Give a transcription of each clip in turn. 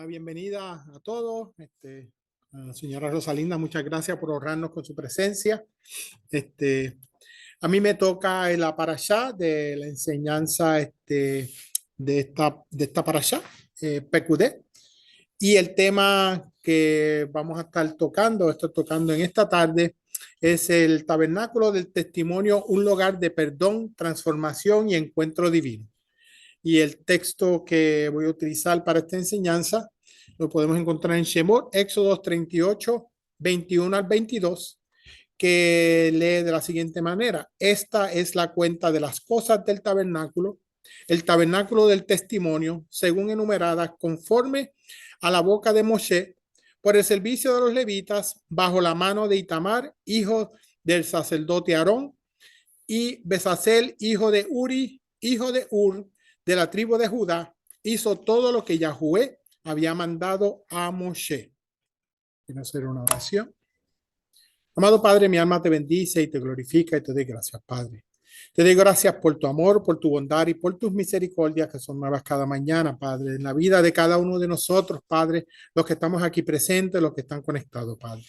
La bienvenida a todos. Señora Rosalinda, muchas gracias por honrarnos con su presencia. A mí me toca la parashá de la enseñanza de esta parashá, Pekudé. Y el tema que vamos a estar tocando, estoy tocando en esta tarde, es el tabernáculo del testimonio, un lugar de perdón, transformación y encuentro divino. Y el texto que voy a utilizar para esta enseñanza lo podemos encontrar en Shemot, Éxodo 38, 21 al 22, que lee de la siguiente manera: esta es la cuenta de las cosas del tabernáculo, el tabernáculo del testimonio, según enumeradas conforme a la boca de Moshe, por el servicio de los levitas, bajo la mano de Itamar, hijo del sacerdote Aarón, y Besasel, hijo de Uri, hijo de Ur, de la tribu de Judá, hizo todo lo que Yahué había mandado a Moshe. Quiero hacer una oración. Amado Padre, mi alma te bendice y te glorifica y te doy gracias, Padre. Te doy gracias por tu amor, por tu bondad y por tus misericordias que son nuevas cada mañana, Padre, en la vida de cada uno de nosotros, Padre, los que estamos aquí presentes, los que están conectados, Padre.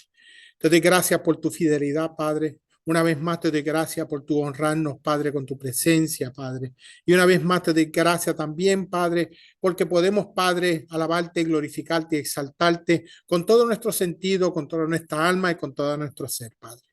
Te doy gracias por tu fidelidad, Padre. Una vez más te doy gracias por tu honrarnos, Padre, con tu presencia, Padre. Y una vez más te doy gracias también, Padre, porque podemos, Padre, alabarte, glorificarte y exaltarte con todo nuestro sentido, con toda nuestra alma y con todo nuestro ser, Padre.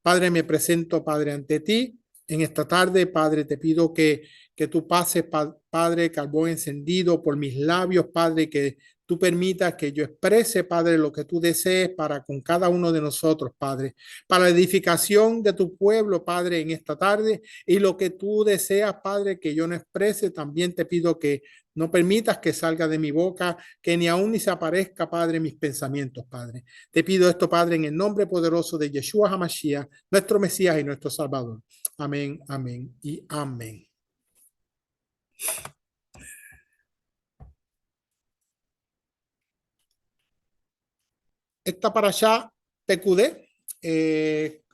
Padre, me presento, Padre, ante ti en esta tarde. Padre, te pido que tú pases, Padre, carbón encendido por mis labios, Padre, que tú permitas que yo exprese, Padre, lo que tú desees para con cada uno de nosotros, Padre, para la edificación de tu pueblo, Padre, en esta tarde, y lo que tú deseas, Padre, que yo no exprese, también te pido que no permitas que salga de mi boca, que ni aún ni se aparezca, Padre, mis pensamientos, Padre. Te pido esto, Padre, en el nombre poderoso de Yeshua HaMashiach, nuestro Mesías y nuestro Salvador. Amén, amén y amén. Esta parashá Pekudé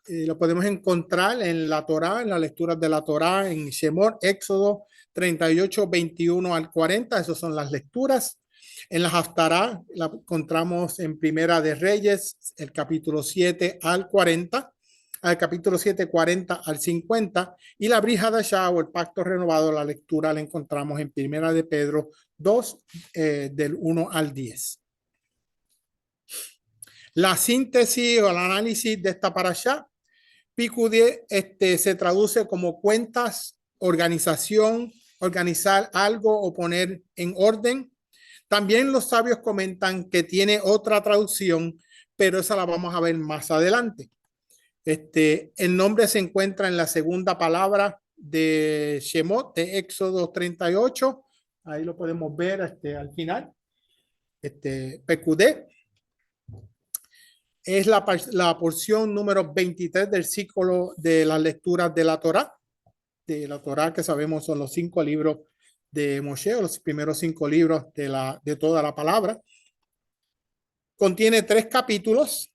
lo podemos encontrar en la Torá, en las lecturas de la Torá, en Shemot, Éxodo 38, 21 al 40. Esas son las lecturas. En la Haftará la encontramos en Primera de Reyes, el capítulo 7 al 40, al capítulo 7, 40 al 50. Y la Brit Hadashah o el pacto renovado, la lectura la encontramos en Primera de Pedro 2, del 1 al 10. La síntesis o el análisis de esta parashá, Pekudé, se traduce como cuentas, organización, organizar algo o poner en orden. También los sabios comentan que tiene otra traducción, pero esa la vamos a ver más adelante. El nombre se encuentra en la segunda palabra de Shemot, de Éxodo 38. Ahí lo podemos ver al final. Pekudé es la porción número 23 del ciclo de las lecturas de la Torá que sabemos son los 5 libros de Moshe, los primeros 5 libros de toda la palabra. Contiene 3 capítulos,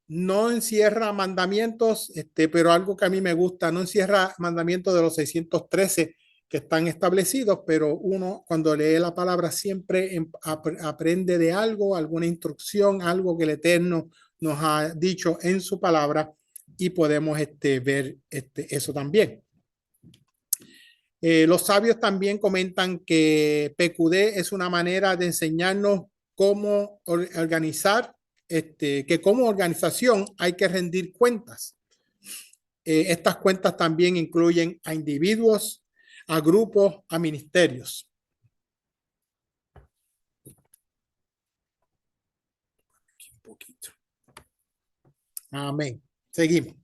no encierra mandamientos, pero algo que a mí me gusta, no encierra mandamientos de los 613 que están establecidos, pero uno cuando lee la palabra siempre aprende de algo, alguna instrucción, algo que el Eterno nos ha dicho en su palabra, y podemos ver eso también. Los sabios también comentan que Pekudé es una manera de enseñarnos cómo organizar, que como organización hay que rendir cuentas. Estas cuentas también incluyen a individuos, a grupos, a ministerios. Aquí un poquito. Amén. Seguimos.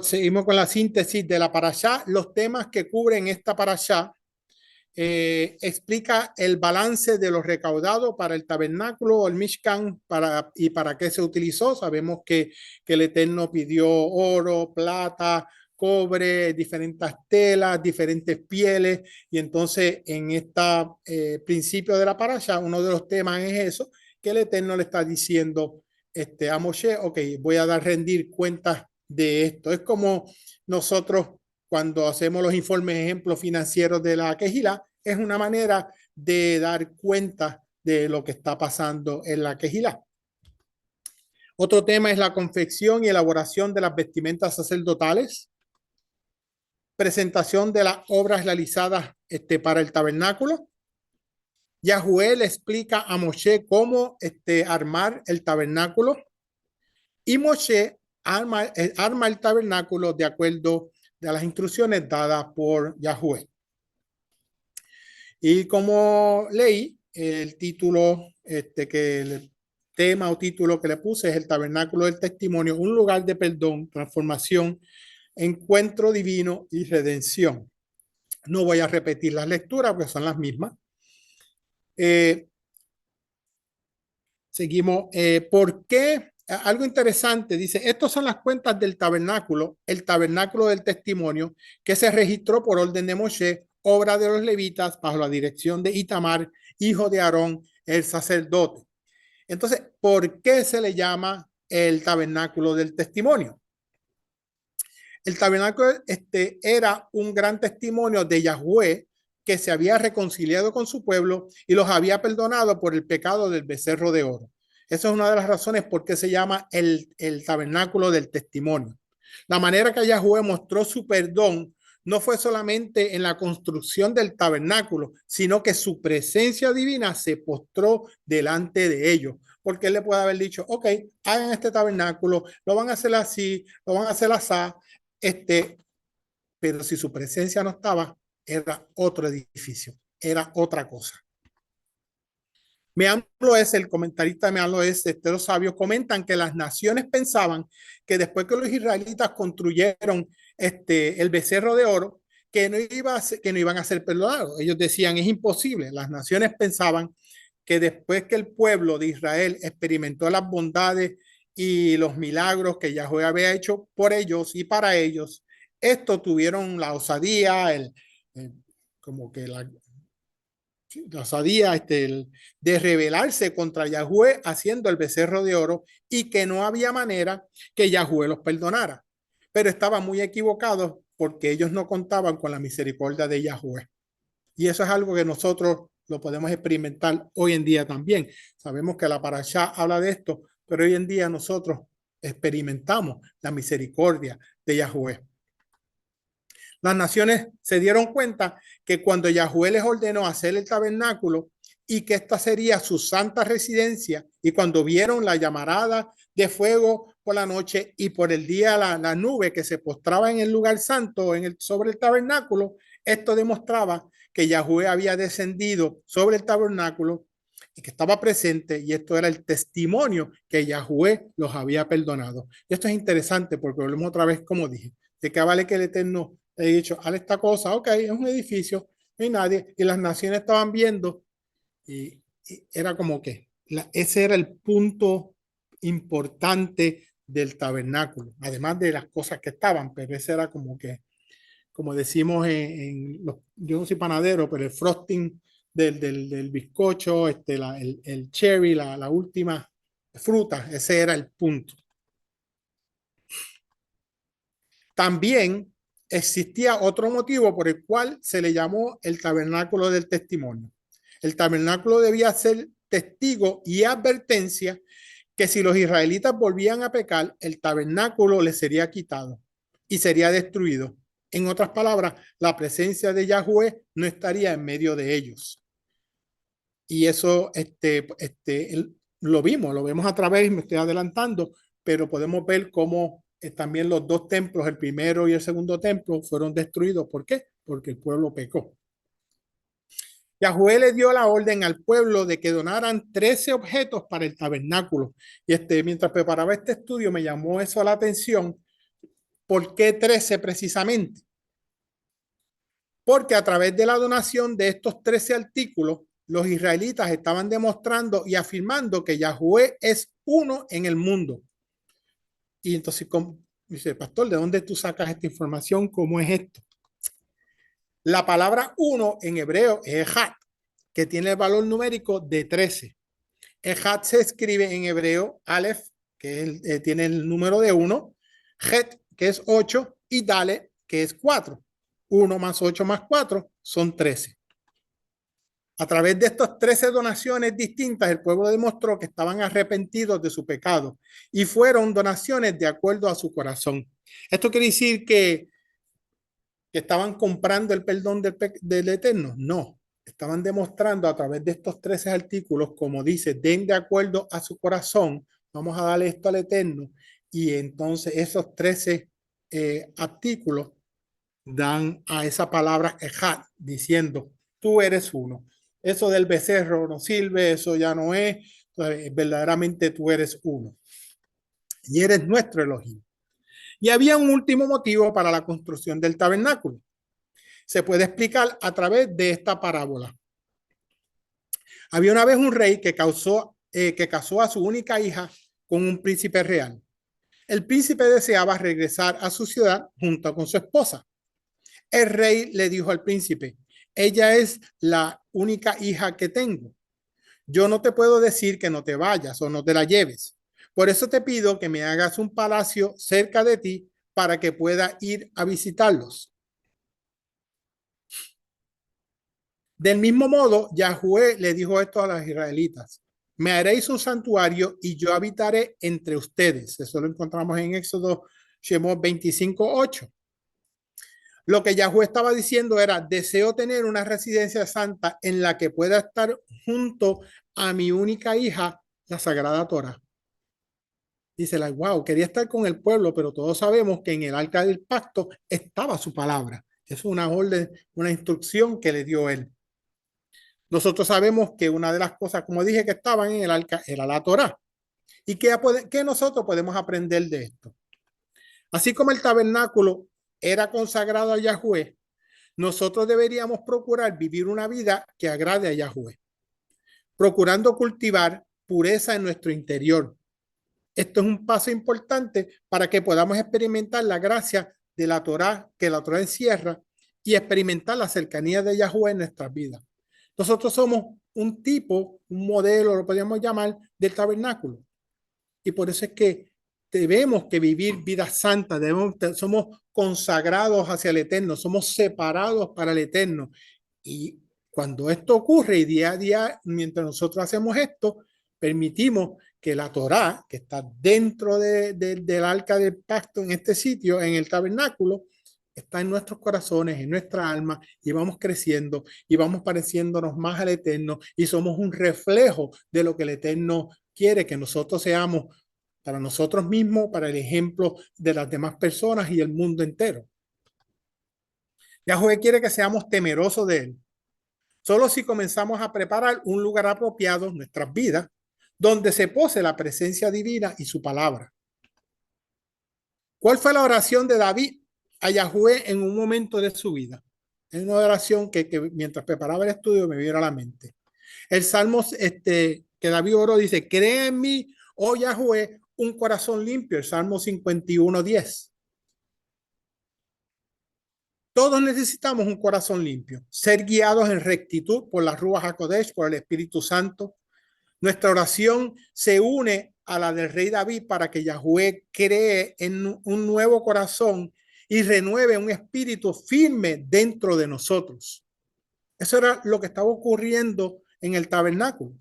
Seguimos con la síntesis de la parashá. Los temas que cubren esta parashá explica el balance de lo recaudado para el tabernáculo o el Mishkan y para qué se utilizó. Sabemos que el Eterno pidió oro, plata, cobre, diferentes telas, diferentes pieles, y entonces en este principio de la parasha, uno de los temas es eso, que el Eterno le está diciendo a Moshe, ok, voy a rendir cuentas de esto. Es como nosotros cuando hacemos los informes ejemplos financieros de la quejilá, es una manera de dar cuenta de lo que está pasando en la quejilá. Otro tema es la confección y elaboración de las vestimentas sacerdotales, presentación de las obras realizadas para el tabernáculo. Yahué le explica a Moshe cómo armar el tabernáculo y Moshe arma el tabernáculo de acuerdo a las instrucciones dadas por Yahué. Y como leí, el título, el tema o título que le puse es el tabernáculo del testimonio, un lugar de perdón, transformación, encuentro divino y redención. No voy a repetir las lecturas porque son las mismas. Seguimos. ¿Por qué? Algo interesante, dice, estas son las cuentas del tabernáculo, el tabernáculo del testimonio, que se registró por orden de Moshe, obra de los levitas, bajo la dirección de Itamar, hijo de Aarón, el sacerdote. Entonces, ¿por qué se le llama el tabernáculo del testimonio? El tabernáculo era un gran testimonio de Yahweh, que se había reconciliado con su pueblo y los había perdonado por el pecado del becerro de oro. Esa es una de las razones por qué se llama el tabernáculo del testimonio. La manera que Yahweh mostró su perdón no fue solamente en la construcción del tabernáculo, sino que su presencia divina se postró delante de ellos. Porque él le puede haber dicho, ok, hagan este tabernáculo, lo van a hacer así, lo van a hacer así, pero si su presencia no estaba, era otro edificio, era otra cosa. Meamlo es, el comentarista Meamlo es, los sabios comentan que las naciones pensaban que después que los israelitas construyeron el becerro de oro, que no iban a ser perdonados. Ellos decían, es imposible. Las naciones pensaban que después que el pueblo de Israel experimentó las bondades y los milagros que Yahweh había hecho por ellos y para ellos, estos tuvieron la osadía, como que la osadía de rebelarse contra Yahweh haciendo el becerro de oro y que no había manera que Yahweh los perdonara. Pero estaban muy equivocados porque ellos no contaban con la misericordia de Yahweh. Y eso es algo que nosotros lo podemos experimentar hoy en día también. Sabemos que la parashá habla de esto, pero hoy en día nosotros experimentamos la misericordia de Yahweh. Las naciones se dieron cuenta que cuando Yahweh les ordenó hacer el tabernáculo y que esta sería su santa residencia, y cuando vieron la llamarada de fuego por la noche y por el día la nube que se postraba en el lugar santo sobre el tabernáculo, esto demostraba que Yahweh había descendido sobre el tabernáculo y que estaba presente, y esto era el testimonio que Yahweh los había perdonado. Y esto es interesante porque volvemos otra vez, como dije, de que vale que el Eterno he dicho, haz esta cosa, ok, es un edificio, no hay nadie, y las naciones estaban viendo, y era como que ese era el punto importante del tabernáculo, además de las cosas que estaban, pero ese era como que, como decimos yo no soy panadero, pero el frosting del bizcocho, el cherry, la última fruta, ese era el punto. También existía otro motivo por el cual se le llamó el tabernáculo del testimonio. El tabernáculo debía ser testigo y advertencia que si los israelitas volvían a pecar, el tabernáculo les sería quitado y sería destruido. En otras palabras, la presencia de Yahweh no estaría en medio de ellos. Y eso lo vemos a través, me estoy adelantando, pero podemos ver cómo también los dos templos, el primero y el segundo templo, fueron destruidos. ¿Por qué? Porque el pueblo pecó. Yahweh le dio la orden al pueblo de que donaran 13 objetos para el tabernáculo. Y mientras preparaba este estudio me llamó eso la atención. ¿Por qué 13 precisamente? Porque a través de la donación de estos 13 artículos, los israelitas estaban demostrando y afirmando que Yahweh es uno en el mundo. Y entonces dice, pastor, ¿de dónde tú sacas esta información? ¿Cómo es esto? La palabra uno en hebreo es ejat, que tiene el valor numérico de 13. Ejat se escribe en hebreo aleph, que tiene el número de 1, het, que es 8, y dale, que es 4. 1 más 8 más 4 son 13. A través de estas 13 donaciones distintas, el pueblo demostró que estaban arrepentidos de su pecado y fueron donaciones de acuerdo a su corazón. Esto quiere decir que estaban comprando el perdón del Eterno. No, estaban demostrando a través de estos 13 artículos, como dice, den de acuerdo a su corazón, vamos a darle esto al Eterno. Y entonces esos 13 artículos dan a esa palabra ejad, diciendo, tú eres uno. Eso del becerro no sirve, eso ya no es, verdaderamente tú eres uno. Y eres nuestro Elohim. Y había un último motivo para la construcción del tabernáculo. Se puede explicar a través de esta parábola. Había una vez un rey que casó a su única hija con un príncipe real. El príncipe deseaba regresar a su ciudad junto con su esposa. El rey le dijo al príncipe, ella es la única hija que tengo. Yo no te puedo decir que no te vayas o no te la lleves. Por eso te pido que me hagas un palacio cerca de ti para que pueda ir a visitarlos. Del mismo modo, Yahweh le dijo esto a los israelitas. Me haréis un santuario y yo habitaré entre ustedes. Eso lo encontramos en Éxodo Shemot 25:8. Lo que Yahweh estaba diciendo era, deseo tener una residencia santa en la que pueda estar junto a mi única hija, la Sagrada Torah. Dice, wow, quería estar con el pueblo, pero todos sabemos que en el arca del pacto estaba su palabra. Es una orden, una instrucción que le dio él. Nosotros sabemos que una de las cosas, como dije, que estaban en el arca era la Torah. ¿Y qué nosotros podemos aprender de esto? Así como el tabernáculo era consagrado a Yahweh, nosotros deberíamos procurar vivir una vida que agrade a Yahweh, procurando cultivar pureza en nuestro interior. Esto es un paso importante para que podamos experimentar la gracia de la Torah que la Torah encierra y experimentar la cercanía de Yahweh en nuestras vidas. Nosotros somos un tipo, un modelo, lo podríamos llamar, del tabernáculo. Y por eso es que debemos que vivir vidas santas, somos consagrados hacia el Eterno, somos separados para el Eterno. Y cuando esto ocurre y día a día, mientras nosotros hacemos esto, permitimos que la Torá, que está dentro del arca del pacto en este sitio, en el tabernáculo, está en nuestros corazones, en nuestra alma, y vamos creciendo y vamos pareciéndonos más al Eterno y somos un reflejo de lo que el Eterno quiere que nosotros seamos para nosotros mismos, para el ejemplo de las demás personas y el mundo entero. Yahweh quiere que seamos temerosos de él. Solo si comenzamos a preparar un lugar apropiado en nuestras vidas, donde se pose la presencia divina y su palabra. ¿Cuál fue la oración de David a Yahweh en un momento de su vida? Es una oración que mientras preparaba el estudio me vino a la mente. El Salmo que David oró dice, crea en mí, oh Yahweh, un corazón limpio. El Salmo 51:10. Todos necesitamos un corazón limpio, ser guiados en rectitud por la Ruach HaKodesh, por el Espíritu Santo. Nuestra oración se une a la del rey David para que Yahweh cree en un nuevo corazón y renueve un espíritu firme dentro de nosotros. Eso era lo que estaba ocurriendo en el tabernáculo.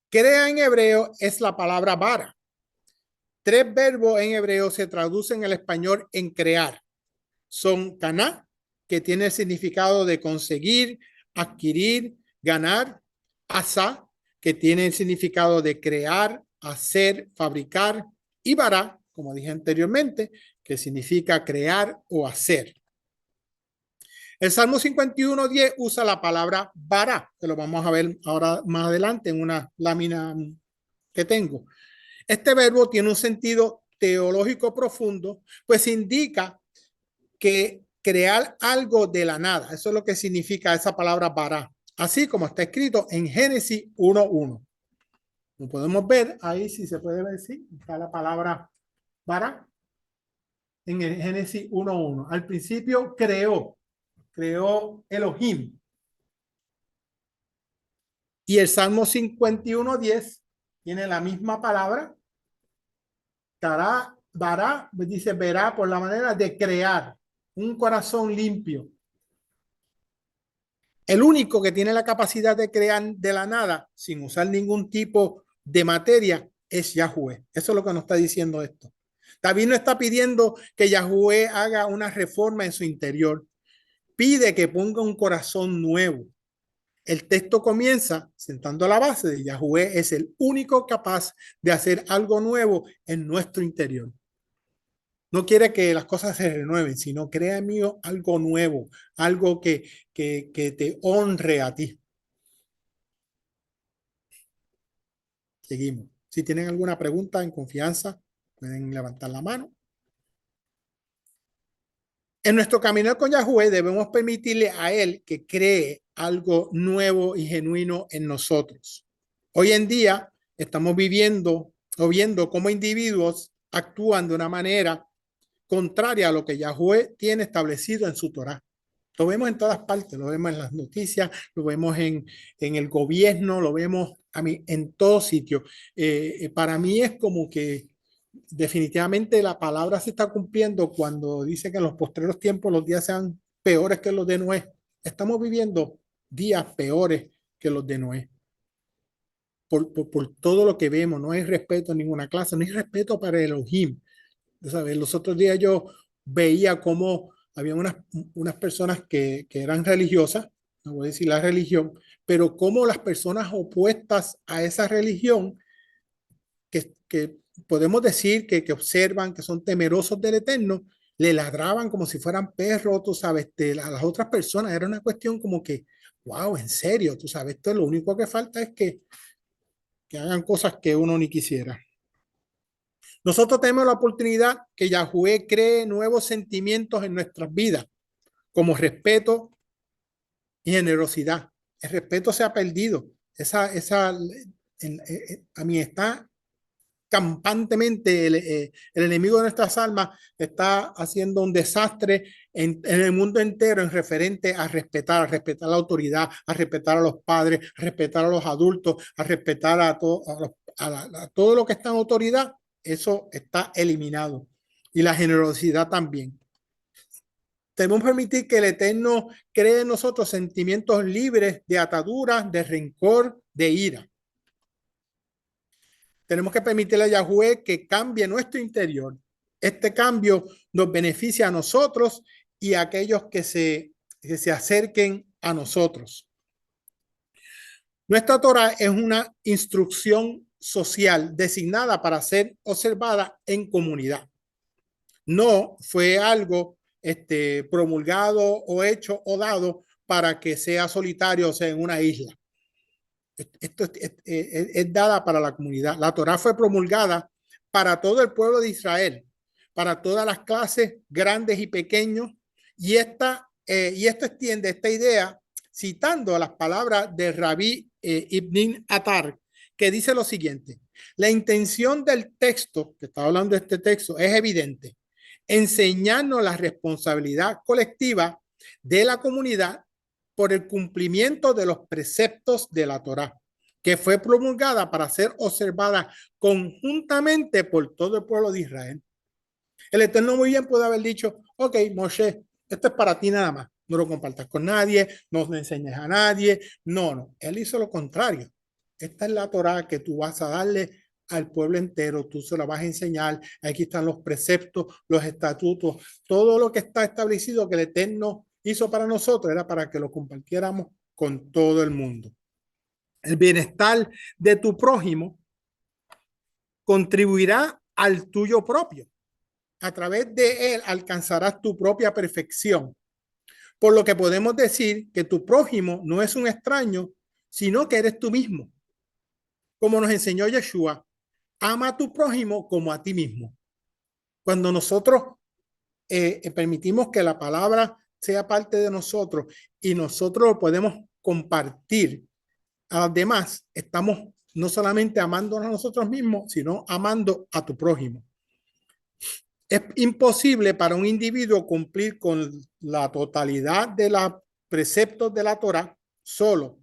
Crea en hebreo es la palabra bara. 3 verbos en hebreo se traducen al español en crear. Son caná, que tiene el significado de conseguir, adquirir, ganar. Asa, que tiene el significado de crear, hacer, fabricar. Y bara, como dije anteriormente, que significa crear o hacer. El Salmo 51:10 usa la palabra bara, que lo vamos a ver ahora más adelante en una lámina que tengo. Este verbo tiene un sentido teológico profundo, pues indica que crear algo de la nada. Eso es lo que significa esa palabra bara, así como está escrito en Génesis 1:1. Lo podemos ver ahí, si se puede ver, sí, está la palabra bara en el Génesis 1:1. Al principio creó Elohim. Y el Salmo 51:10 tiene la misma palabra, dice, verá por la manera de crear un corazón limpio. El único que tiene la capacidad de crear de la nada sin usar ningún tipo de materia es Yahweh. Eso es lo que nos está diciendo esto. David no está pidiendo que Yahweh haga una reforma en su interior. Pide que ponga un corazón nuevo. El texto comienza sentando la base de Yahweh es el único capaz de hacer algo nuevo en nuestro interior. No quiere que las cosas se renueven, sino crea en mí algo nuevo, algo que te honre a ti. Seguimos. Si tienen alguna pregunta en confianza, pueden levantar la mano. En nuestro caminar con Yahweh debemos permitirle a Él que cree algo nuevo y genuino en nosotros. Hoy en día estamos viviendo o viendo cómo individuos actúan de una manera contraria a lo que Yahweh tiene establecido en su Torá. Lo vemos en todas partes, lo vemos en las noticias, lo vemos en el gobierno, lo vemos en todo sitio. Para mí es como que definitivamente la palabra se está cumpliendo cuando dice que en los postreros tiempos los días sean peores que los de Noé. Estamos viviendo días peores que los de Noé. Por todo lo que vemos, no hay respeto en ninguna clase, no hay respeto para Elohim. ¿Sabes? Los otros días yo veía cómo había unas personas que eran religiosas, no voy a decir la religión, pero cómo las personas opuestas a esa religión que podemos decir que observan, que son temerosos del Eterno, le ladraban como si fueran perros, tú sabes, a las otras personas. Era una cuestión como que, wow, en serio, tú sabes, esto lo único que falta es que hagan cosas que uno ni quisiera. Nosotros tenemos la oportunidad que Yahweh cree nuevos sentimientos en nuestras vidas, como respeto y generosidad. El respeto se ha perdido. A mí está campantemente el enemigo de nuestras almas está haciendo un desastre en el mundo entero en referente a respetar la autoridad, a respetar a los padres, a respetar a los adultos, a respetar a todo lo que está en autoridad. Eso está eliminado. Y la generosidad también. Debemos permitir que el Eterno cree en nosotros sentimientos libres de ataduras, de rencor, de ira. Tenemos que permitirle a Yahweh que cambie nuestro interior. Este cambio nos beneficia a nosotros y a aquellos que se acerquen a nosotros. Nuestra Torah es una instrucción social designada para ser observada en comunidad. No fue algo promulgado o hecho o dado para que sea solitario, o sea, en una isla. Esto es dada para la comunidad. La Torá fue promulgada para todo el pueblo de Israel, para todas las clases, grandes y pequeños, y esto extiende esta idea citando las palabras de Rabí Ibn Atar, que dice lo siguiente: la intención del texto, que está hablando de este texto, es evidente: enseñarnos la responsabilidad colectiva de la comunidad por el cumplimiento de los preceptos de la Torá, que fue promulgada para ser observada conjuntamente por todo el pueblo de Israel. El Eterno muy bien puede haber dicho: ok, Moshe, esto es para ti nada más, no lo compartas con nadie, no le enseñes a nadie. No, él hizo lo contrario. Esta es la Torá que tú vas a darle al pueblo entero, tú se la vas a enseñar. Aquí están los preceptos, los estatutos, todo lo que está establecido que el Eterno hizo para nosotros era para que lo compartiéramos con todo el mundo. El bienestar de tu prójimo contribuirá al tuyo propio. A través de él alcanzarás tu propia perfección. Por lo que podemos decir que tu prójimo no es un extraño, sino que eres tú mismo. Como nos enseñó Yeshua, ama a tu prójimo como a ti mismo. Cuando nosotros permitimos que la palabra sea parte de nosotros y nosotros lo podemos compartir a los demás, estamos no solamente amándonos a nosotros mismos, sino amando a tu prójimo. Es imposible para un individuo cumplir con la totalidad de los preceptos de la Torá solo,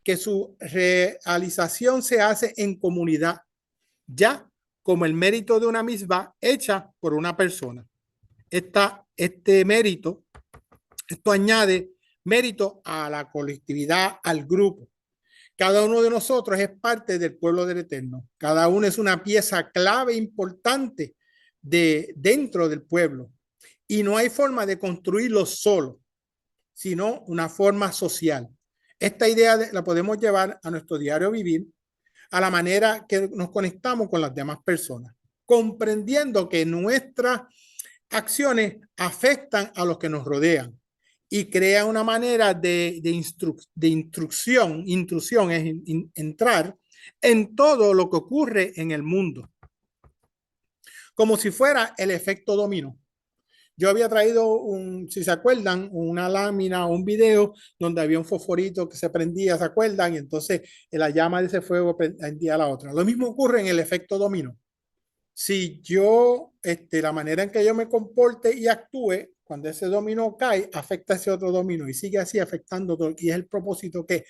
que su realización se hace en comunidad, ya como el mérito de una misma hecha por una persona. Este mérito, esto añade mérito a la colectividad, al grupo. Cada uno de nosotros es parte del pueblo del Eterno. Cada uno es una pieza clave importante dentro del pueblo. Y no hay forma de construirlo solo, sino una forma social. Esta idea la podemos llevar a nuestro diario vivir, a la manera que nos conectamos con las demás personas, comprendiendo que nuestras acciones afectan a los que nos rodean y crea una manera de intrusión es entrar en todo lo que ocurre en el mundo, como si fuera el efecto dominó. Yo había traído, si se acuerdan, una lámina o un video donde había un fosforito que se prendía, ¿se acuerdan? Y entonces la llama de ese fuego prendía a la otra. Lo mismo ocurre en el efecto dominó. Si yo, la manera en que yo me comporte y actúe, cuando ese dominó cae, afecta a ese otro dominó y sigue así afectando todo. Y es el propósito que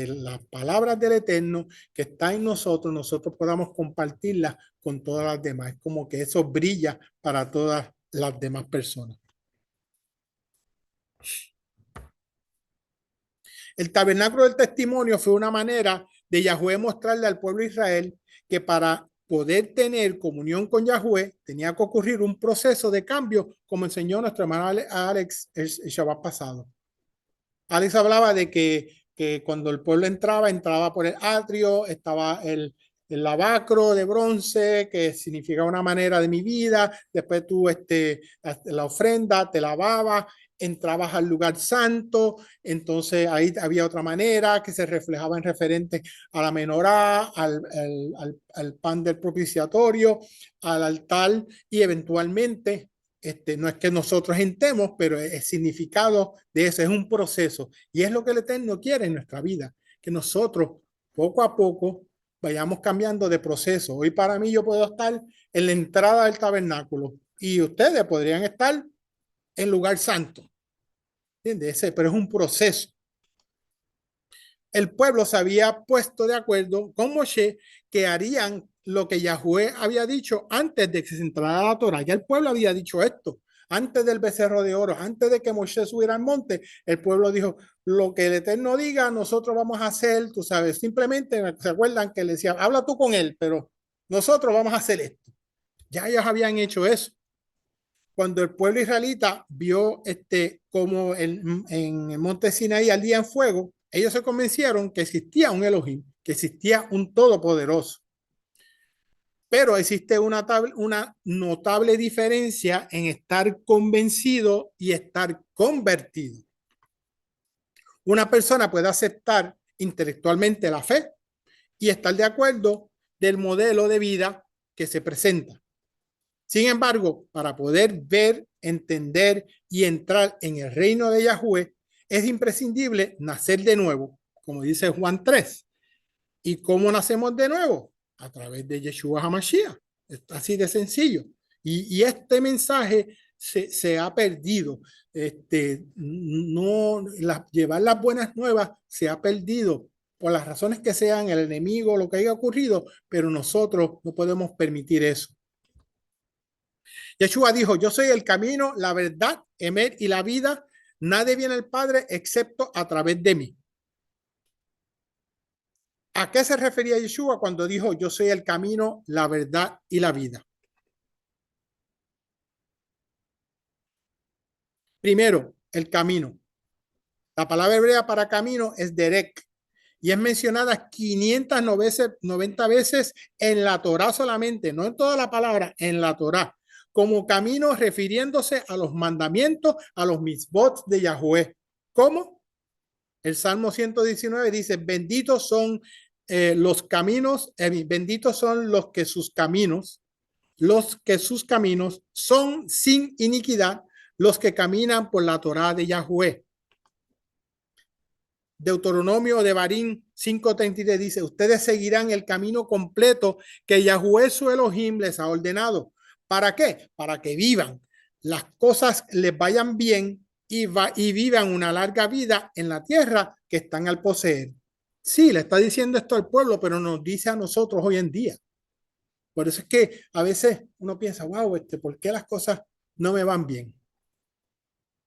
las palabras del Eterno que está en nosotros, nosotros podamos compartirlas con todas las demás. Es como que eso brilla para todas las demás personas. El tabernáculo del testimonio fue una manera de Yahweh mostrarle al pueblo de Israel que para poder tener comunión con Yahweh tenía que ocurrir un proceso de cambio, como enseñó nuestro hermano Alex el Shabbat pasado. Alex hablaba de que cuando el pueblo entraba por el atrio, estaba el lavacro de bronce, que significa una manera de mi vida. Después tú, la ofrenda, te lavabas, entrabas al lugar santo. Entonces ahí había otra manera que se reflejaba en referente a la menorá, al pan del propiciatorio, al altar y eventualmente no es que nosotros entremos, pero el significado de eso es un proceso y es lo que el Eterno quiere en nuestra vida, que nosotros poco a poco vayamos cambiando de proceso. Hoy para mí yo puedo estar en la entrada del tabernáculo y ustedes podrían estar en lugar santo. ¿Entiendes? Pero es un proceso. El pueblo se había puesto de acuerdo con Moshe que harían lo que Yahweh había dicho antes de que se entrara la Torah. Ya el pueblo había dicho esto. Antes del becerro de oro, antes de que Moshe subiera al monte, el pueblo dijo, lo que el Eterno diga, nosotros vamos a hacer, tú sabes, simplemente se acuerdan que le decía, habla tú con él, pero nosotros vamos a hacer esto. Ya ellos habían hecho eso. Cuando el pueblo israelita vio como en el monte Sinaí al día en fuego, ellos se convencieron que existía un Elohim, que existía un todopoderoso. Pero existe una notable diferencia en estar convencido y estar convertido. Una persona puede aceptar intelectualmente la fe y estar de acuerdo del modelo de vida que se presenta. Sin embargo, para poder ver, entender y entrar en el reino de Yahweh, es imprescindible nacer de nuevo, como dice Juan 3. ¿Y cómo nacemos de nuevo? A través de Yeshua HaMashiach. Es así de sencillo. Y este mensaje se ha perdido. Llevar las buenas nuevas se ha perdido por las razones que sean, el enemigo, lo que haya ocurrido, pero nosotros no podemos permitir eso. Yeshua dijo, yo soy el camino, la verdad, Emet y la vida. Nadie viene al Padre excepto a través de mí. ¿A qué se refería Yeshua cuando dijo, yo soy el camino, la verdad y la vida? Primero, el camino. La palabra hebrea para camino es derek y es mencionada 590 veces en la Torá solamente, no en toda la palabra, en la Torá, como camino refiriéndose a los mandamientos, a los mitzvot de Yahweh. ¿Cómo? El Salmo 119 dice, benditos son los caminos, benditos son los que sus caminos son sin iniquidad, los que caminan por la Torá de Yahweh. Deuteronomio de Barín 5:33 dice, ustedes seguirán el camino completo que Yahweh su Elohim les ha ordenado. ¿Para qué? Para que vivan, las cosas les vayan bien y vivan una larga vida en la tierra que están al poseer. Sí, le está diciendo esto al pueblo, pero nos dice a nosotros hoy en día. Por eso es que a veces uno piensa, wow, ¿por qué las cosas no me van bien?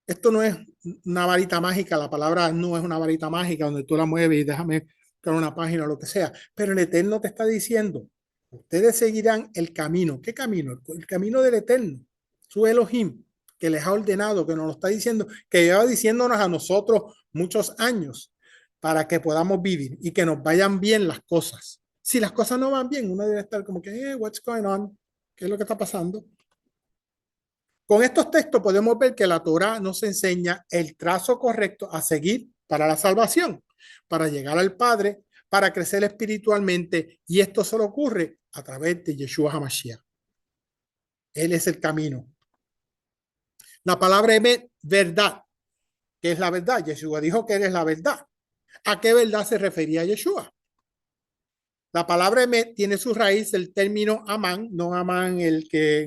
Esto no es una varita mágica, la palabra no es una varita mágica donde tú la mueves y déjame con una página o lo que sea, pero el Eterno te está diciendo, ustedes seguirán el camino. ¿Qué camino? El camino del Eterno, su Elohim, que les ha ordenado, que nos lo está diciendo, que lleva diciéndonos a nosotros muchos años para que podamos vivir y que nos vayan bien las cosas. Si las cosas no van bien, uno debe estar como que, what's going on? ¿Qué es lo que está pasando? Con estos textos podemos ver que la Torá nos enseña el trazo correcto a seguir para la salvación, para llegar al Padre, para crecer espiritualmente, y esto solo ocurre a través de Yeshua HaMashiach. Él es el camino. La palabra emet, verdad. ¿Qué es la verdad? Yeshua dijo que él es la verdad. ¿A qué verdad se refería Yeshua? La palabra emet tiene su raíz el término amán, no amán el que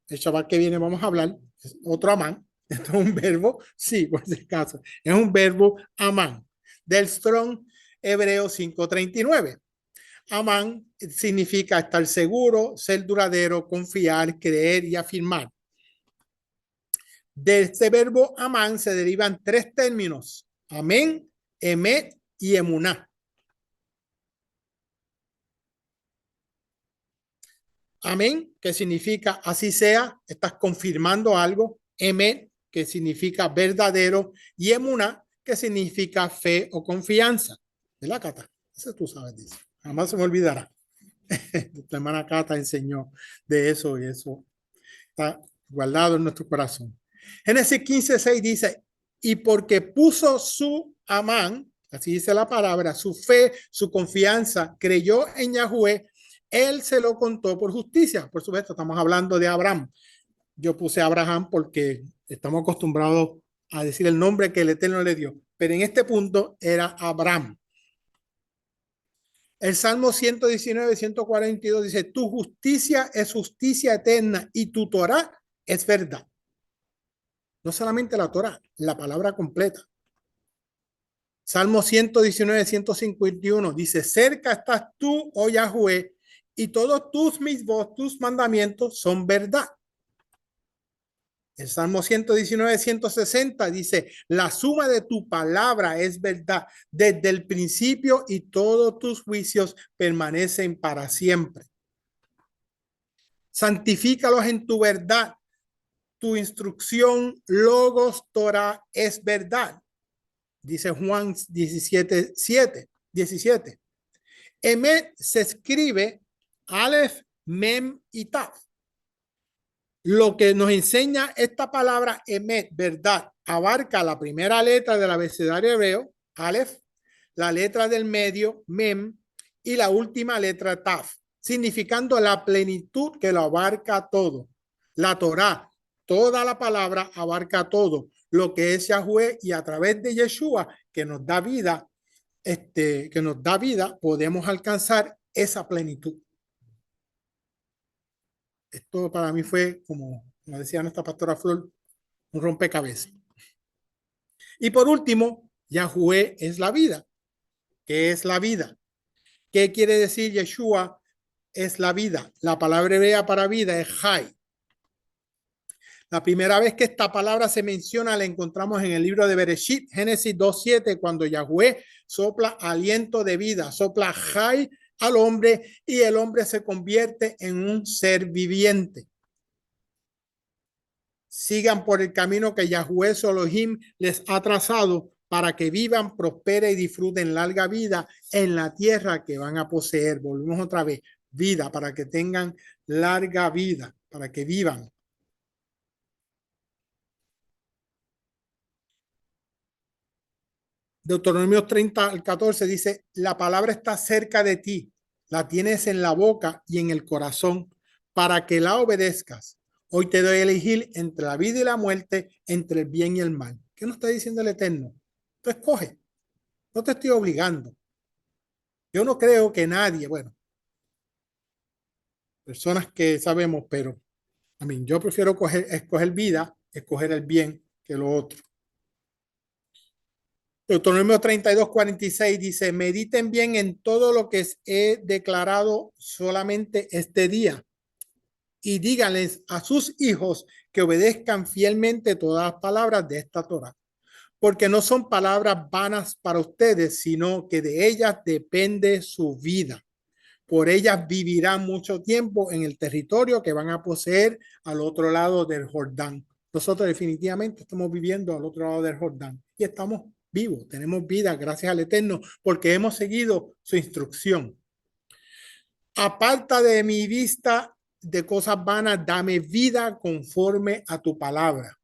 el Shabbat que viene vamos a hablar, es otro amán. Esto es un verbo, sí, por si acaso, es un verbo amán, del Strong Hebreo 539. Amán significa estar seguro, ser duradero, confiar, creer y afirmar. De este verbo amán se derivan tres términos: amén, emet y emuná. Amén, que significa así sea, estás confirmando algo. Emet, que significa verdadero. Y emuná, que significa fe o confianza. ¿Verdad, Cata? Eso tú sabes de eso. Jamás se me olvidará. La hermana Cata enseñó de eso y eso está guardado en nuestro corazón. Génesis 15:6 dice, y porque puso su Amán, así dice la palabra, su fe, su confianza, creyó en Yahweh, él se lo contó por justicia. Por supuesto, estamos hablando de Abraham. Yo puse Abraham porque estamos acostumbrados a decir el nombre que el Eterno le dio, pero en este punto era Abraham. El Salmo 119, 142 dice, tu justicia es justicia eterna y tu Torah es verdad. No solamente la Torah, la palabra completa. Salmo 119, 151 dice, cerca estás tú, oh Yahweh, y todos tus mismos, tus mandamientos son verdad. El Salmo 119, 160 dice, la suma de tu palabra es verdad desde el principio y todos tus juicios permanecen para siempre. Santifícalos en tu verdad. Tu instrucción, logos, Torah, es verdad. Dice Juan 17, 7, 17. Emet se escribe Aleph, Mem y Taf. Lo que nos enseña esta palabra Emet, verdad, abarca la primera letra del abecedario hebreo, Aleph, la letra del medio, Mem, y la última letra Taf, significando la plenitud que lo abarca todo. La Torá, toda la palabra abarca todo, lo que es Yahweh, y a través de Yeshua, que nos da vida, podemos alcanzar esa plenitud. Esto para mí fue, como decía nuestra pastora Flor, un rompecabezas. Y por último, Yahweh es la vida. ¿Qué es la vida? ¿Qué quiere decir Yeshua es la vida? La palabra hebrea para vida es Jai. La primera vez que esta palabra se menciona la encontramos en el libro de Bereshit, Génesis 2:7, cuando Yahweh sopla aliento de vida, sopla Jai al hombre y el hombre se convierte en un ser viviente. Sigan por el camino que Yahweh Elohim les ha trazado para que vivan, prosperen y disfruten larga vida en la tierra que van a poseer. Volvemos otra vez, vida, para que tengan larga vida, para que vivan. Deuteronomio 30 al 14 dice, la palabra está cerca de ti, la tienes en la boca y en el corazón, para que la obedezcas. Hoy te doy a elegir entre la vida y la muerte, entre el bien y el mal. ¿Qué nos está diciendo el Eterno? Tú escoge, no te estoy obligando. Yo no creo que nadie, bueno, personas que sabemos, pero yo prefiero escoger vida, escoger el bien que lo otro. Deuteronomio 32:46 dice, mediten bien en todo lo que he declarado solamente este día y díganles a sus hijos que obedezcan fielmente todas las palabras de esta Torá, porque no son palabras vanas para ustedes, sino que de ellas depende su vida. Por ellas vivirán mucho tiempo en el territorio que van a poseer al otro lado del Jordán. Nosotros definitivamente estamos viviendo al otro lado del Jordán y estamos vivos, tenemos vida gracias al Eterno porque hemos seguido su instrucción. Aparta de mi vista de cosas vanas, dame vida conforme a tu palabra.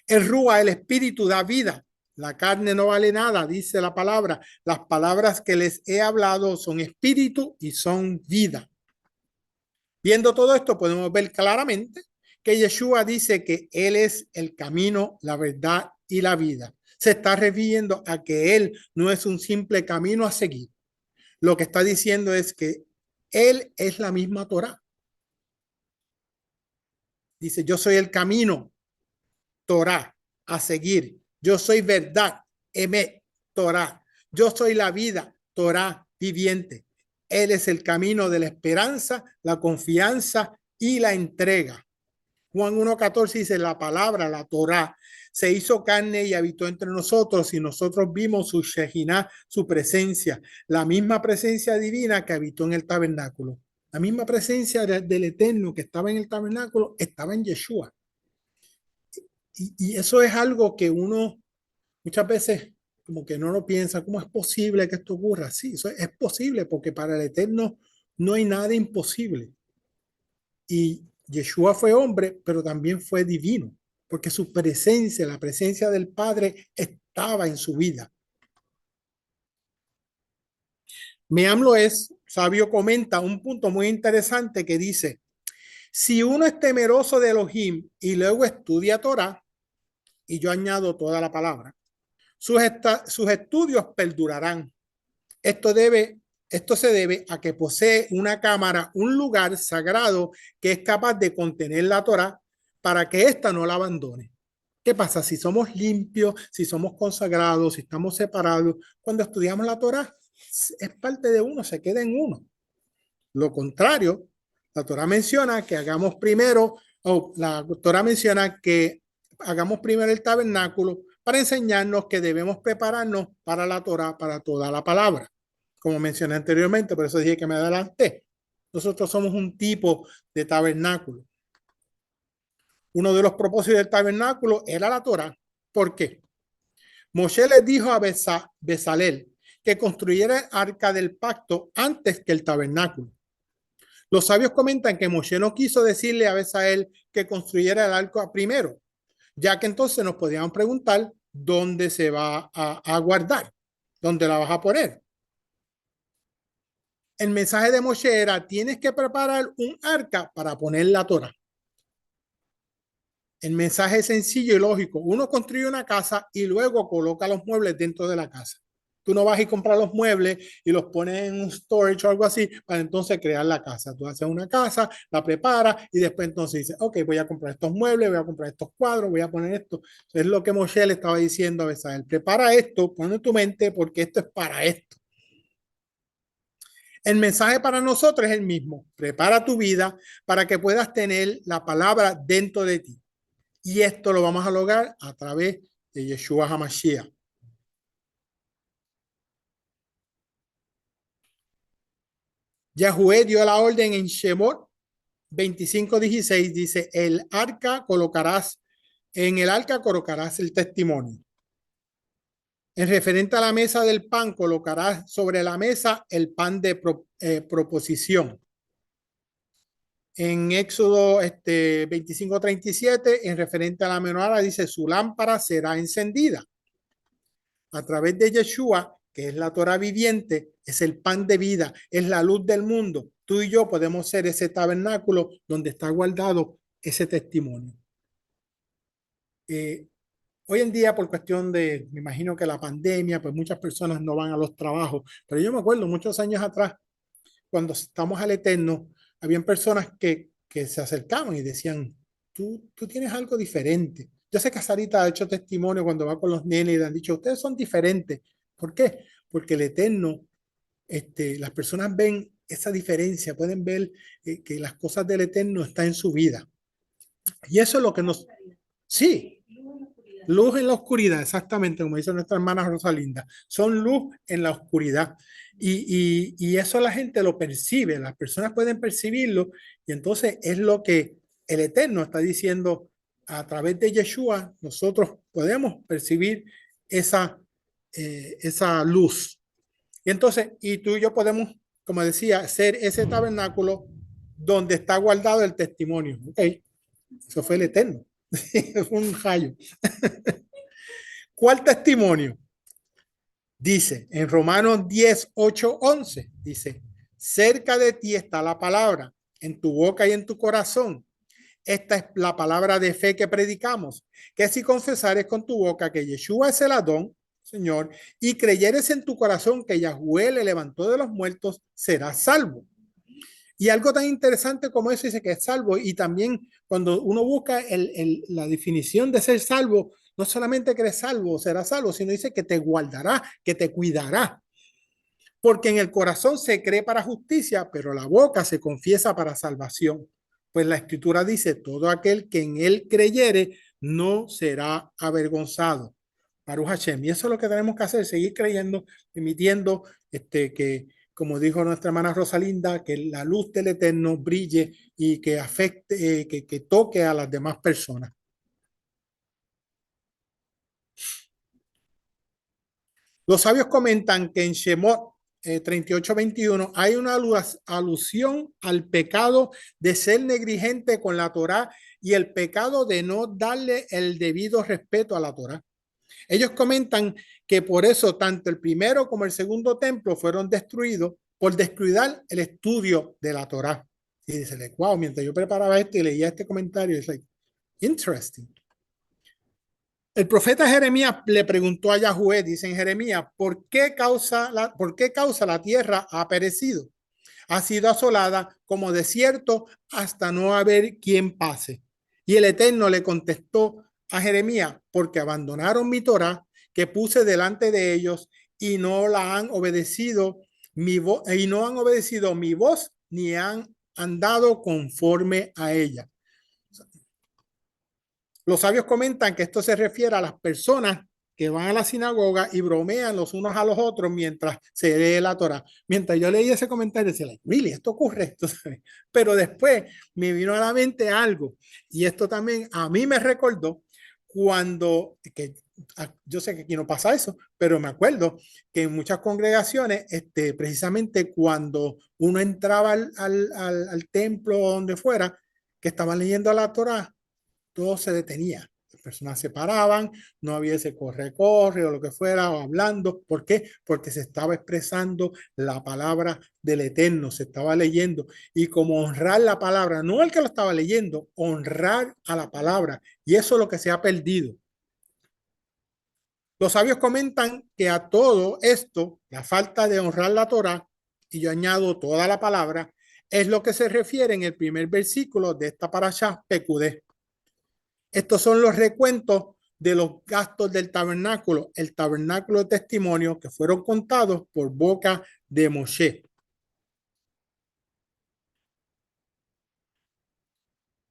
El Rúa, el espíritu, da vida. La carne no vale nada, dice la palabra. Las palabras que les he hablado son espíritu y son vida. Viendo todo esto, podemos ver claramente que Yeshua dice que Él es el camino, la verdad y la vida. Se está refiriendo a que Él no es un simple camino a seguir. Lo que está diciendo es que Él es la misma Torá. Dice, yo soy el camino, Torá, a seguir. Yo soy verdad, Emet, Torá. Yo soy la vida, Torá, viviente. Él es el camino de la esperanza, la confianza y la entrega. Juan 1:14 dice, la palabra, la Torá, se hizo carne y habitó entre nosotros y nosotros vimos su Shekinah, su presencia, la misma presencia divina que habitó en el tabernáculo. La misma presencia del Eterno que estaba en el tabernáculo estaba en Yeshua. Y eso es algo que uno muchas veces como que no lo piensa. ¿Cómo es posible que esto ocurra? Sí, eso es posible porque para el Eterno no hay nada imposible. Y Yeshua fue hombre, pero también fue divino, porque su presencia, la presencia del Padre estaba en su vida. Meamlo es, sabio comenta un punto muy interesante que dice, si uno es temeroso de Elohim y luego estudia Torah, y yo añado toda la palabra, sus estudios perdurarán. Esto se debe a que posee una cámara, un lugar sagrado que es capaz de contener la Torá para que ésta no la abandone. ¿Qué pasa? Si somos limpios, si somos consagrados, si estamos separados, cuando estudiamos la Torá, es parte de uno, se queda en uno. Lo contrario, la Torá menciona que hagamos primero, o la Torá menciona que hagamos primero el tabernáculo para enseñarnos que debemos prepararnos para la Torá, para toda la palabra. Como mencioné anteriormente, por eso dije que me adelanté. Nosotros somos un tipo de tabernáculo. Uno de los propósitos del tabernáculo era la Torá. ¿Por qué? Moshe le dijo a Bezalel que construyera el arca del pacto antes que el tabernáculo. Los sabios comentan que Moshe no quiso decirle a Bezalel que construyera el arca primero, ya que entonces nos podríamos preguntar dónde se va a guardar, dónde la vas a poner. El mensaje de Moshe era, tienes que preparar un arca para poner la Torá. El mensaje es sencillo y lógico. Uno construye una casa y luego coloca los muebles dentro de la casa. Tú no vas y compras los muebles y los pones en un storage o algo así para entonces crear la casa. Tú haces una casa, la preparas y después entonces dices, ok, voy a comprar estos muebles, voy a comprar estos cuadros, voy a poner esto. Es lo que Moshe le estaba diciendo a Bezalel. Prepara esto, pon en tu mente porque esto es para esto. El mensaje para nosotros es el mismo. Prepara tu vida para que puedas tener la palabra dentro de ti. Y esto lo vamos a lograr a través de Yeshua HaMashiach. Yahué dio la orden en Shemot 25:16. Dice, en el arca colocarás el testimonio. En referente a la mesa del pan, colocarás sobre la mesa el pan de proposición. En Éxodo 25:37, en referente a la menorá, dice, su lámpara será encendida. A través de Yeshua, que es la Torah viviente, es el pan de vida, es la luz del mundo. Tú y yo podemos ser ese tabernáculo donde está guardado ese testimonio. Hoy en día, por cuestión de, me imagino que la pandemia, pues muchas personas no van a los trabajos, pero yo me acuerdo muchos años atrás, cuando estamos al Eterno, habían personas que se acercaban y decían, tú tienes algo diferente, Yo sé que Sarita ha hecho testimonio cuando va con los nenes y le han dicho, ustedes son diferentes. ¿Por qué? Porque el Eterno, las personas ven esa diferencia, pueden ver que las cosas del Eterno están en su vida. Y eso es lo que nos... Sí, luz en la oscuridad, exactamente, como dice nuestra hermana Rosalinda. Son luz en la oscuridad. Y eso la gente lo percibe, las personas pueden percibirlo. Y entonces es lo que el Eterno está diciendo a través de Yeshua. Nosotros podemos percibir esa luz. Y entonces, y tú y yo podemos, como decía, ser ese tabernáculo donde está guardado el testimonio. Ok, eso fue el Eterno. Fue un rayo. ¿Cuál testimonio? Dice en Romanos 10, 8, 11, dice, cerca de ti está la palabra, en tu boca y en tu corazón. Esta es la palabra de fe que predicamos, que si confesares con tu boca que Yeshua es el Adón, Señor, y creyeres en tu corazón que Yahweh le levantó de los muertos, serás salvo. Y algo tan interesante como eso dice que es salvo. Y también cuando uno busca la definición de ser salvo, no solamente que eres salvo, será salvo, sino dice que te guardará, que te cuidará. Porque en el corazón se cree para justicia, pero la boca se confiesa para salvación. Pues la escritura dice, todo aquel que en él creyere no será avergonzado. Baruch Hashem. Y eso es lo que tenemos que hacer, seguir creyendo, emitiendo que, como dijo nuestra hermana Rosalinda, que la luz del Eterno brille y que afecte, que toque a las demás personas. Los sabios comentan que en Shemot 38:21 hay una alusión al pecado de ser negligente con la Torá y el pecado de no darle el debido respeto a la Torá. Ellos comentan que por eso tanto el primero como el segundo templo fueron destruidos por descuidar el estudio de la Torá. Y dice, wow, mientras yo preparaba esto y leía este comentario, es like, interesting. El profeta Jeremías le preguntó a Yahweh, dice en Jeremías, ¿por qué causa la tierra ha perecido? Ha sido asolada como desierto hasta no haber quien pase. Y el Eterno le contestó a Jeremías, porque abandonaron mi Torah que puse delante de ellos y no la han obedecido y no han obedecido mi voz ni han andado conforme a ella. Los sabios comentan que esto se refiere a las personas que van a la sinagoga y bromean los unos a los otros mientras se lee la Torah. Mientras yo leí ese comentario, decía, like, really, esto ocurre esto, ¿sabes? Pero después me vino a la mente algo, y esto también a mí me recordó cuando, que yo sé que aquí no pasa eso, pero me acuerdo que en muchas congregaciones, precisamente cuando uno entraba al templo o donde fuera, que estaban leyendo la Torah, todo se detenía. Las personas se paraban, no había ese corre-corre o lo que fuera, o hablando. ¿Por qué? Porque se estaba expresando la palabra del Eterno, se estaba leyendo. Y como honrar la palabra, no el que lo estaba leyendo, honrar a la palabra. Y eso es lo que se ha perdido. Los sabios comentan que a todo esto, la falta de honrar la Torah, y yo añado toda la palabra, es lo que se refiere en el primer versículo de esta parashá Pekudé. Estos son los recuentos de los gastos del tabernáculo, el tabernáculo de testimonio que fueron contados por boca de Moshe.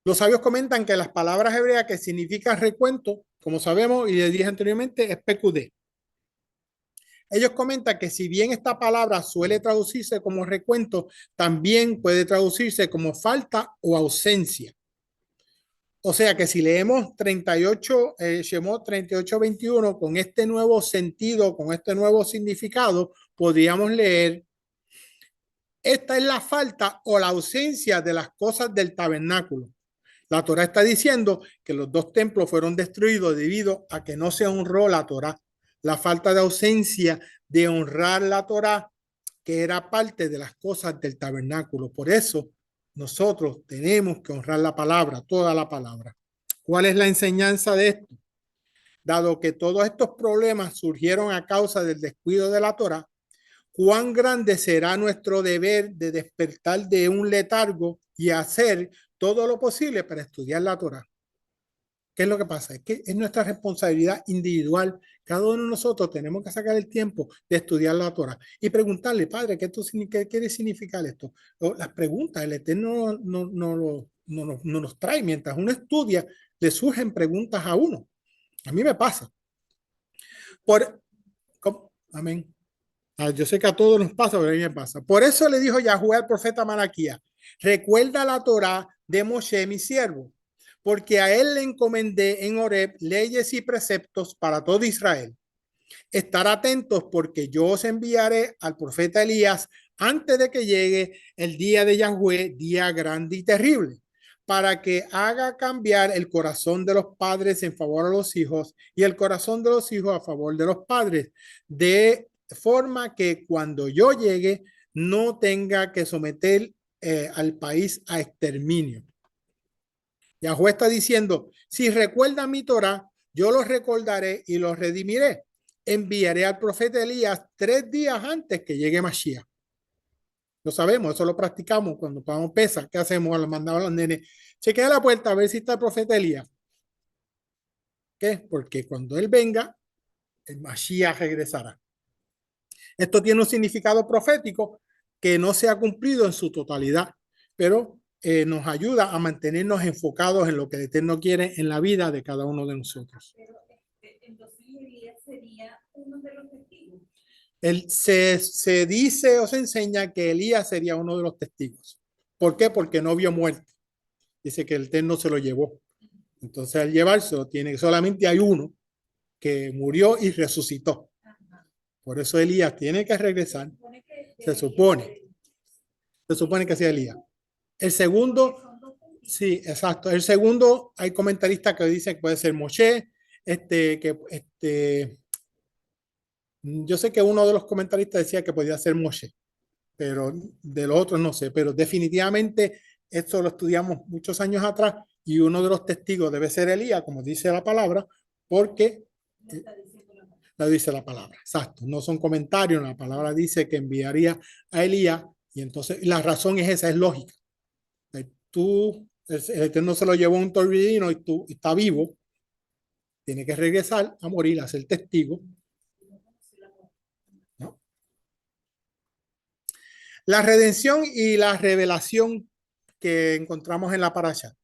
Los sabios comentan que las palabras hebreas que significan recuento, como sabemos y les dije anteriormente, es pekudé. Ellos comentan que si bien esta palabra suele traducirse como recuento, también puede traducirse como falta o ausencia. O sea que si leemos 38, Shemot 38:21 con este nuevo sentido, con este nuevo significado, podríamos leer, esta es la falta o la ausencia de las cosas del tabernáculo. La Torá está diciendo que los dos templos fueron destruidos debido a que no se honró la Torá. La falta de ausencia de honrar la Torá, que era parte de las cosas del tabernáculo. Por eso nosotros tenemos que honrar la palabra, toda la palabra. ¿Cuál es la enseñanza de esto? Dado que todos estos problemas surgieron a causa del descuido de la Torá, ¿cuán grande será nuestro deber de despertar de un letargo y hacer todo lo posible para estudiar la Torá? ¿Qué es lo que pasa? Es que es nuestra responsabilidad individual. Cada uno de nosotros tenemos que sacar el tiempo de estudiar la Torah y preguntarle, Padre, ¿qué quiere significar esto? O las preguntas, el Eterno no nos trae. Mientras uno estudia, le surgen preguntas a uno. A mí me pasa. Amén. Yo sé que a todos nos pasa, pero a mí me pasa. Por eso le dijo Yahweh al profeta Malaquías, recuerda la Torá de Moshe, mi siervo, porque a él le encomendé en Horeb leyes y preceptos para todo Israel. Estar atentos porque yo os enviaré al profeta Elías antes de que llegue el día de Yahweh, día grande y terrible, para que haga cambiar el corazón de los padres en favor de los hijos y el corazón de los hijos a favor de los padres, de forma que cuando yo llegue no tenga que someter al país a exterminio. Yahweh está diciendo, si recuerdan mi Torah, yo los recordaré y los redimiré. Enviaré al profeta Elías 3 días antes que llegue Mashiach. Lo sabemos, eso lo practicamos cuando pagamos pesa. ¿Qué hacemos? Lo mandamos a los nenes. Chequea la puerta a ver si está el profeta Elías. ¿Qué? Porque cuando él venga, el Mashiach regresará. Esto tiene un significado profético que no se ha cumplido en su totalidad, pero nos ayuda a mantenernos enfocados en lo que el Eterno quiere en la vida de cada uno de nosotros. Pero entonces Elías sería uno de los testigos. Se dice o se enseña que Elías sería uno de los testigos. ¿Por qué? Porque no vio muerte. Dice que el Eterno se lo llevó. Entonces al llevárselo, solamente hay uno que murió y resucitó. Por eso Elías tiene que regresar. Se supone que sea Elías. El segundo, sí, exacto. El segundo, hay comentaristas que dicen que puede ser Moshe. Yo sé que uno de los comentaristas decía que podía ser Moshe, pero de los otros no sé. Pero definitivamente esto lo estudiamos muchos años atrás y uno de los testigos debe ser Elías, como dice la palabra, porque lo dice la palabra. Exacto, no son comentarios, la palabra dice que enviaría a Elías y entonces la razón es esa, es lógica. El Eterno se lo llevó a un torbellino y tú está vivo, tiene que regresar a morir, a ser testigo. ¿No? La redención y la revelación que encontramos en la parasha.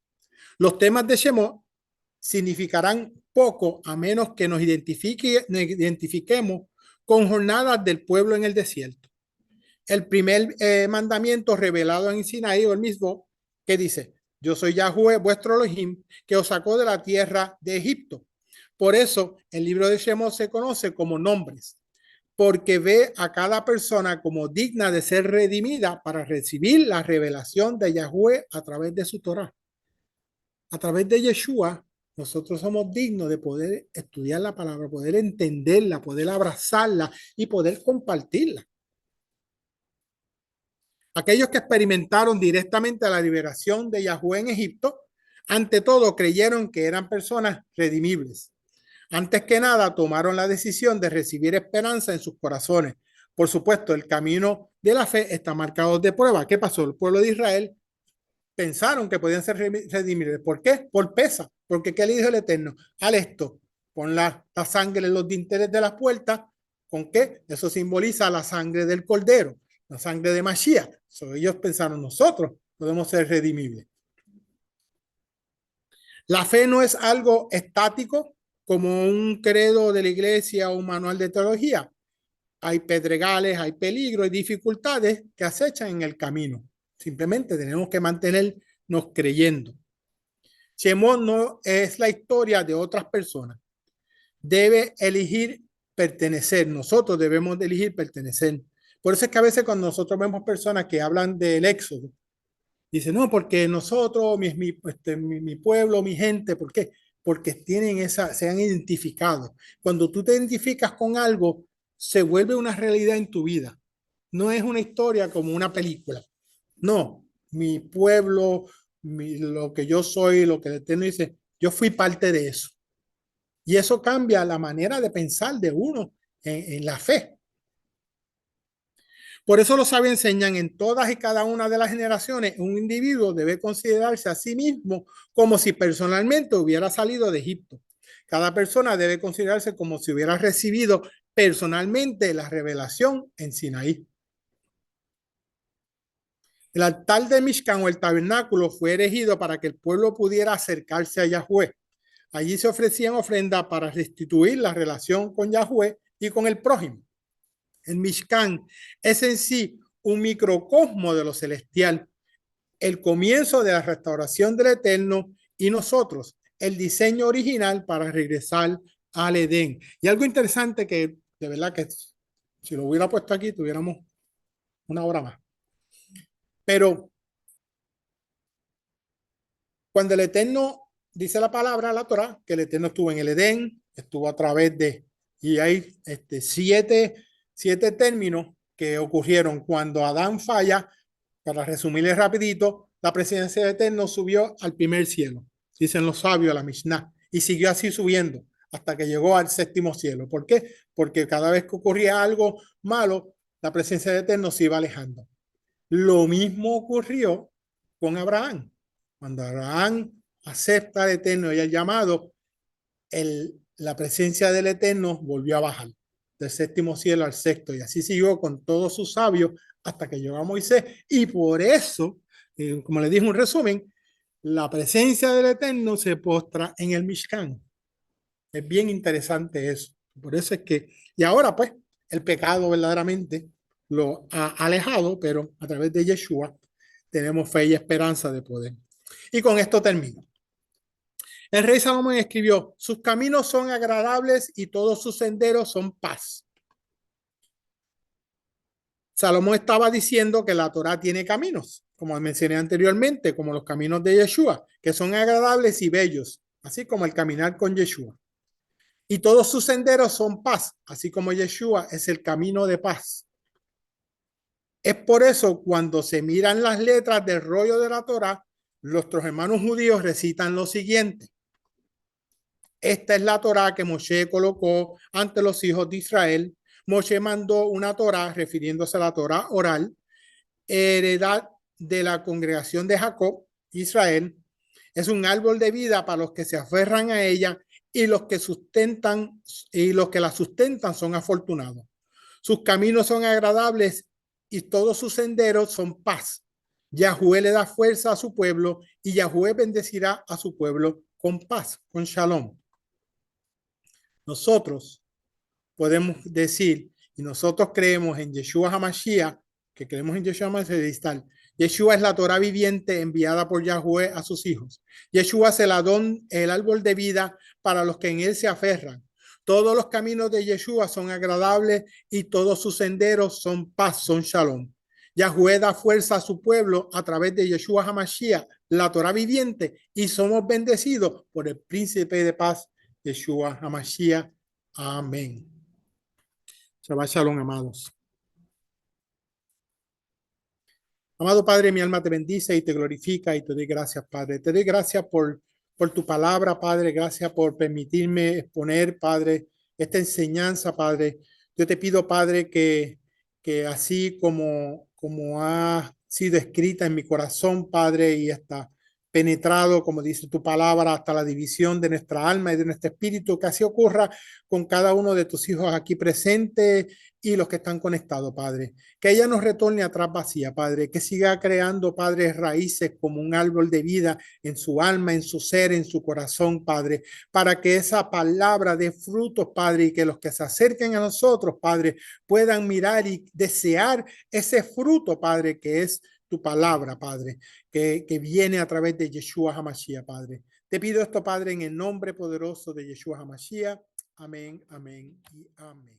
Los temas de Shemot significarán poco a menos que nos identifiquemos con jornadas del pueblo en el desierto. El primer mandamiento revelado en Sinaí o el mismo que dice, yo soy Yahweh, vuestro Elohim, que os sacó de la tierra de Egipto. Por eso el libro de Shemot se conoce como nombres, porque ve a cada persona como digna de ser redimida para recibir la revelación de Yahweh a través de su Torah. A través de Yeshua, nosotros somos dignos de poder estudiar la palabra, poder entenderla, poder abrazarla y poder compartirla. Aquellos que experimentaron directamente la liberación de Yahweh en Egipto, ante todo creyeron que eran personas redimibles. Antes que nada, tomaron la decisión de recibir esperanza en sus corazones. Por supuesto, el camino de la fe está marcado de prueba. ¿Qué pasó? El pueblo de Israel pensaron que podían ser redimibles. ¿Por qué? Por pesa. Porque ¿qué le dijo el Eterno? Al esto, pon la sangre en los dinteles de las puertas. ¿Con qué? Eso simboliza la sangre del Cordero, la sangre de Mashiach. Ellos pensaron, nosotros podemos ser redimibles. La fe no es algo estático como un credo de la iglesia o un manual de teología. Hay pedregales, hay peligros, hay dificultades que acechan en el camino. Simplemente tenemos que mantenernos creyendo. Shemot no es la historia de otras personas. Debe elegir pertenecer. Nosotros debemos de elegir pertenecer. Por eso es que a veces cuando nosotros vemos personas que hablan del éxodo, dicen, no, porque nosotros, mi pueblo, mi gente, ¿por qué? Porque se han identificado. Cuando tú te identificas con algo, se vuelve una realidad en tu vida. No es una historia como una película. No, mi pueblo, lo que yo soy, lo que el Eterno dice, yo fui parte de eso. Y eso cambia la manera de pensar de uno en la fe. Por eso los sabios enseñan en todas y cada una de las generaciones, un individuo debe considerarse a sí mismo como si personalmente hubiera salido de Egipto. Cada persona debe considerarse como si hubiera recibido personalmente la revelación en Sinaí. El altar de Mishkan o el tabernáculo fue erigido para que el pueblo pudiera acercarse a Yahweh. Allí se ofrecían ofrendas para restituir la relación con Yahweh y con el prójimo. El Mishkan es en sí un microcosmo de lo celestial, el comienzo de la restauración del Eterno y nosotros, el diseño original para regresar al Edén. Y algo interesante que de verdad que si lo hubiera puesto aquí tuviéramos una hora más. Pero cuando el Eterno dice la palabra, la Torah, que el Eterno estuvo en el Edén, estuvo a través de, y hay siete términos que ocurrieron cuando Adán falla. Para resumirles rapidito, la presencia del Eterno subió al primer cielo, dicen los sabios, la Mishnah, y siguió así subiendo hasta que llegó al séptimo cielo. ¿Por qué? Porque cada vez que ocurría algo malo, la presencia del Eterno se iba alejando. Lo mismo ocurrió con Abraham. Cuando Abraham acepta al Eterno y el llamado, la presencia del Eterno volvió a bajar del séptimo cielo al sexto, y así siguió con todos sus sabios hasta que llegó a Moisés. Y por eso, como le dije un resumen, la presencia del Eterno se postra en el Mishkan. Es bien interesante eso. Por eso es que, y ahora pues, el pecado verdaderamente lo ha alejado, pero a través de Yeshua tenemos fe y esperanza de poder. Y con esto termino. El rey Salomón escribió: sus caminos son agradables y todos sus senderos son paz. Salomón estaba diciendo que la Torá tiene caminos, como mencioné anteriormente, como los caminos de Yeshua, que son agradables y bellos, así como el caminar con Yeshua. Y todos sus senderos son paz, así como Yeshua es el camino de paz. Es por eso cuando se miran las letras del rollo de la Torá, nuestros hermanos judíos recitan lo siguiente: esta es la Torá que Moshe colocó ante los hijos de Israel. Moshe mandó una Torá, refiriéndose a la Torá oral, heredad de la congregación de Jacob, Israel. Es un árbol de vida para los que se aferran a ella, y los que la sustentan son afortunados. Sus caminos son agradables y todos sus senderos son paz. Yahweh le da fuerza a su pueblo, y Yahweh bendecirá a su pueblo con paz, con shalom. Nosotros podemos decir, y nosotros creemos en Yeshua HaMashiach, que creemos en Yeshua HaMashiach. Yeshua es la Torah viviente enviada por Yahweh a sus hijos. Yeshua es el árbol de vida para los que en él se aferran. Todos los caminos de Yeshua son agradables y todos sus senderos son paz, son shalom. Yahweh da fuerza a su pueblo a través de Yeshua HaMashiach, la Torah viviente, y somos bendecidos por el príncipe de paz, Yeshua HaMashiach. Amén. Shabbat shalom, amados. Amado Padre, mi alma te bendice y te glorifica y te doy gracias, Padre. Te doy gracias por tu palabra, Padre. Gracias por permitirme exponer, Padre, esta enseñanza, Padre. Yo te pido, Padre, que así como ha sido escrita en mi corazón, Padre, y hasta penetrado, como dice tu palabra, hasta la división de nuestra alma y de nuestro espíritu, que así ocurra con cada uno de tus hijos aquí presentes y los que están conectados, Padre. Que ella nos retorne atrás vacía, Padre, que siga creando, Padre, raíces como un árbol de vida en su alma, en su ser, en su corazón, Padre, para que esa palabra dé frutos, Padre, y que los que se acerquen a nosotros, Padre, puedan mirar y desear ese fruto, Padre, que es tu palabra, Padre, que viene a través de Yeshua HaMashiach, Padre. Te pido esto, Padre, en el nombre poderoso de Yeshua HaMashiach. Amén, amén y amén.